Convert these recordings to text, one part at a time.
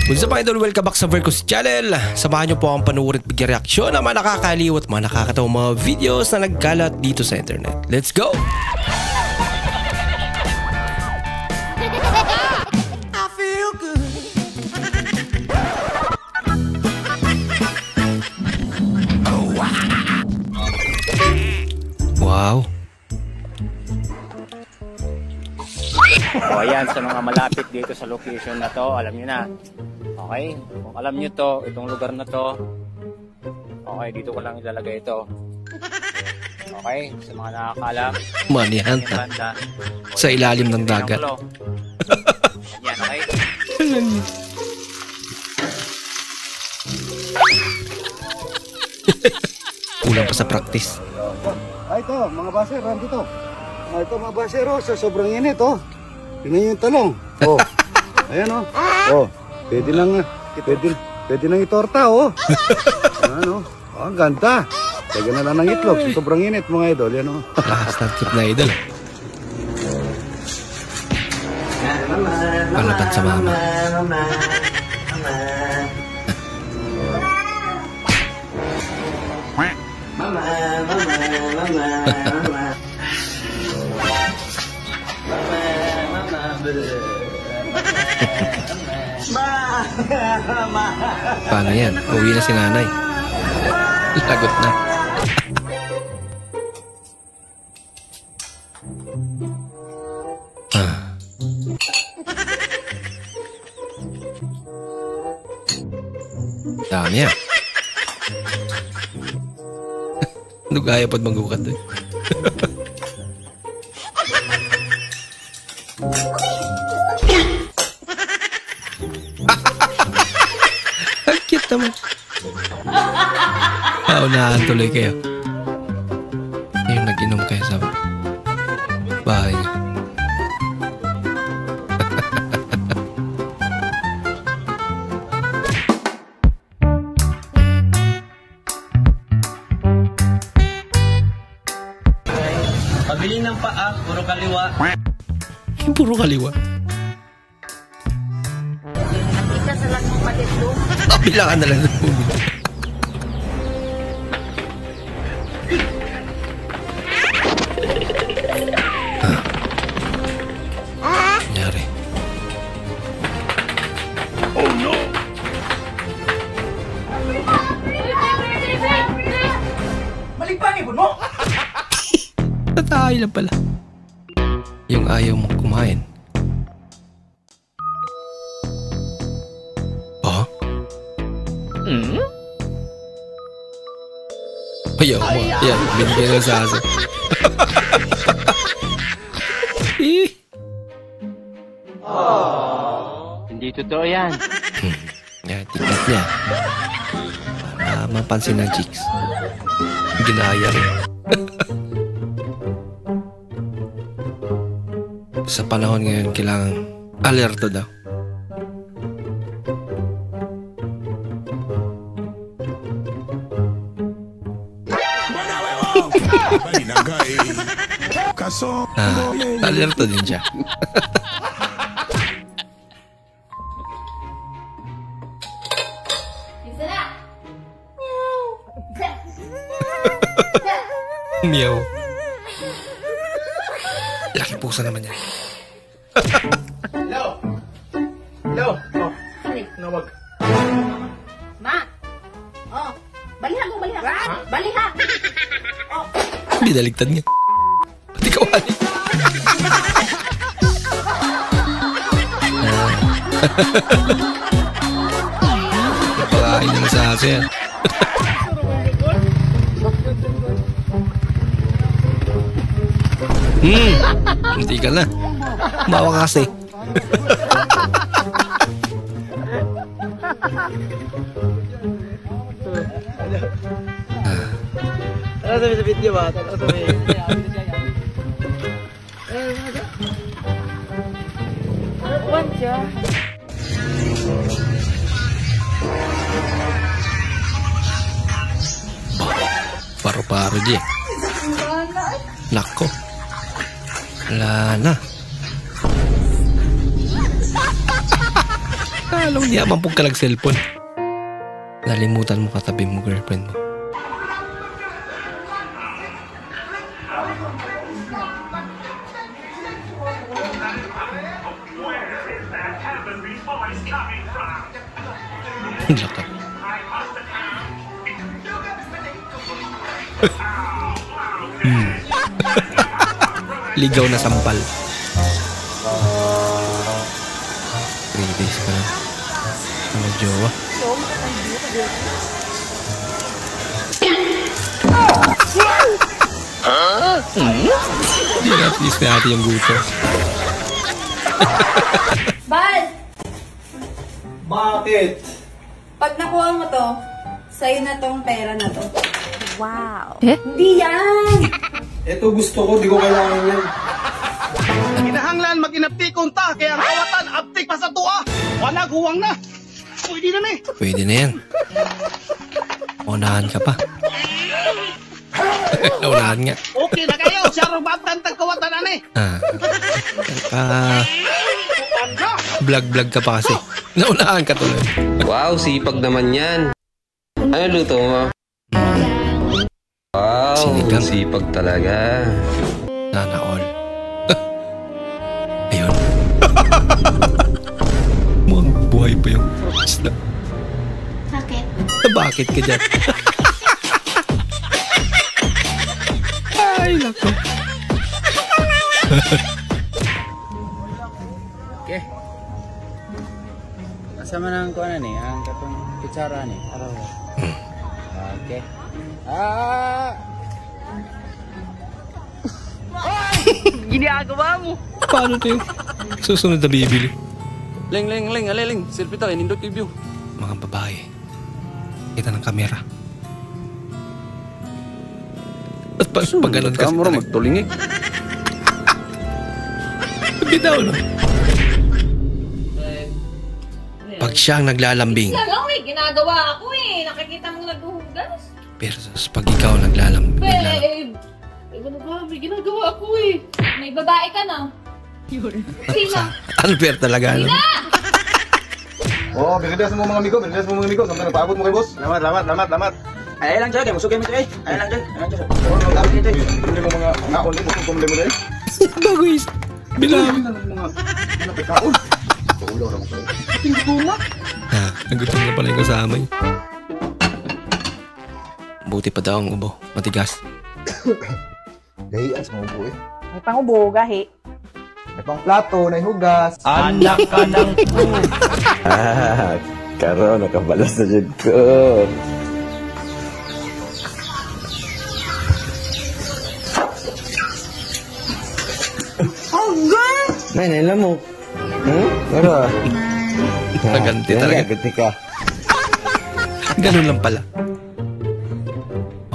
Kung sa mga idol, welcome back sa Vercos Channel. Samahan nyo po akong panuorin at bigyan reaksyon ng mga nakakaliw at mga nakakatawang mga videos na nagkalat dito sa internet. Let's go! I feel good. Wow. O ayan, sa mga malapit dito sa location na to, alam nyo na. Okay, kung alam nyo to, itong lugar na to, okay, dito ko lang ilalagay ito. Okay, sa mga nakakaalam, Money Hunter sa ilalim ng dagat. Yan, okay? Kulang pa sa practice. Ay, ito, mga baser, rando to. Ay, ito, mga baser, oh, sa sobrang init, oh. Tingnan yung talong. Oh, ayan, oh. Oh, pwede nang itorta, oh. Ano, oh, ang ganda. Lagyan na lang ng itlog, sa sobrang init, mga idol, yan, oh. Lakas ng trip na idol. Palaban sa mama. Paano yan? Uwi na si nanay. Lagot na. Dami yan. Nugaya pa't magbukat doon. Ang cute naman. Unahan tuloy kayo. Yung nag-inom kayo sa bahay niyo. Pabili ng paa, puro kaliwa. Puro kaliwa. Nakita sa lang ng palit doon. Kapilangan na lang ng bumili. Nangyari. Oh no! Malipangin mo! Tatay lang pala. Yung ayaw mong kumain. Oh? Ayaw mo. Yan, binigyan ng sasa. Hindi totoo yan. Yan, tignan niya. Para mapansin ng chicks. Ginaya rin. Sa panahon ngayon, kailangan alerto daw. Alerto din siya. Meow. Laki pusa naman yan. Hello! Hello! Oh, nawag. Ma! Oh, baliha mo, baliha. Baliha! Oh. Binaligtad nga. Pati kawali. Napakain na sa asa yan. Hindi ka na. Bawa kasi. Ano sabi sa video ba? Ano sabi? Paro-paro di. Nako. Wala na. Lalong di mampog ka lang cellphone. Nalimutan mo katabi mo girlfriend mo. Lakap. Ligaw na sampal. 3 days pa lang. Ano jowa? Hindi na please natin yung guto. Bal! Bakit? Pag nakuha mo to, sa'yo na tong pera na to. Wow. Hindi yan! Ito gusto ko, di ko kailangan yan. Kinahanglan mag-inaptikon ta, kaya ang kawatan, aptik pa sa tuwa. Wala, guwang na. Pwede na eh. Pwede na yan. Unahan ka pa. Naunahan nga. Okay na kayo, siya rin batan tagkawatan na eh. Vlog ka pa kasi. Naunahan ka tuloy. Wow, sipag naman yan. Ano luto mo? Wow, Sinigang. sipag talaga. Sana all. Ayun. Mukhang buhay pa yung isla. Bakit? Bakit ka dyan? Ay, nako. Okay. Kasama na ang kuha ni, ang katong kutsara ni. Araw. Okay. Ginagawa mo. Paano ito yung susunod na bibili? Ling, selfie tayo, nindot yung view. Mga babae. Kita ng kamera. At pag ganun kasi talaga. magtulingig. Bitaw, no? Pag siyang naglalambing. Talagang may ginagawa ako eh. Nakikita mo naghuhugas. Versus pag ikaw naglalambing. Babe! Ano ba? May ginagawa ako eh. May babae ka na. Sino? Unfair talaga, no? Oh, binidas mo mga amigo, Samtang nagpaabot mo kay boss. Lamat. Ay lang dyan, musugin mo dyan. Ay lang dyan. Hindi mo mga naon din, kumuli mo din. Bago is. Bilang. Mga napikaon. Ulo na mo kayo. Nagutom na pala yung kasama niya. Buti pa daw ang ubo. Matigas. Gahian sa mga buhay. May pangubo, gahi. May pang plato, na hugas. Anak ka ng po. Karo, nakabalas na dyan ko. Nay, nailan mo. Ano? Naganti talaga. Naganti ka. Ganun lang pala.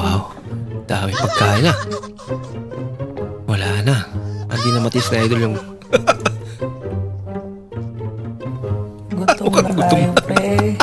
Wow. Dami pagkain na. Wala na. Hindi na matis na idol yung... Gutom na tayo, pre.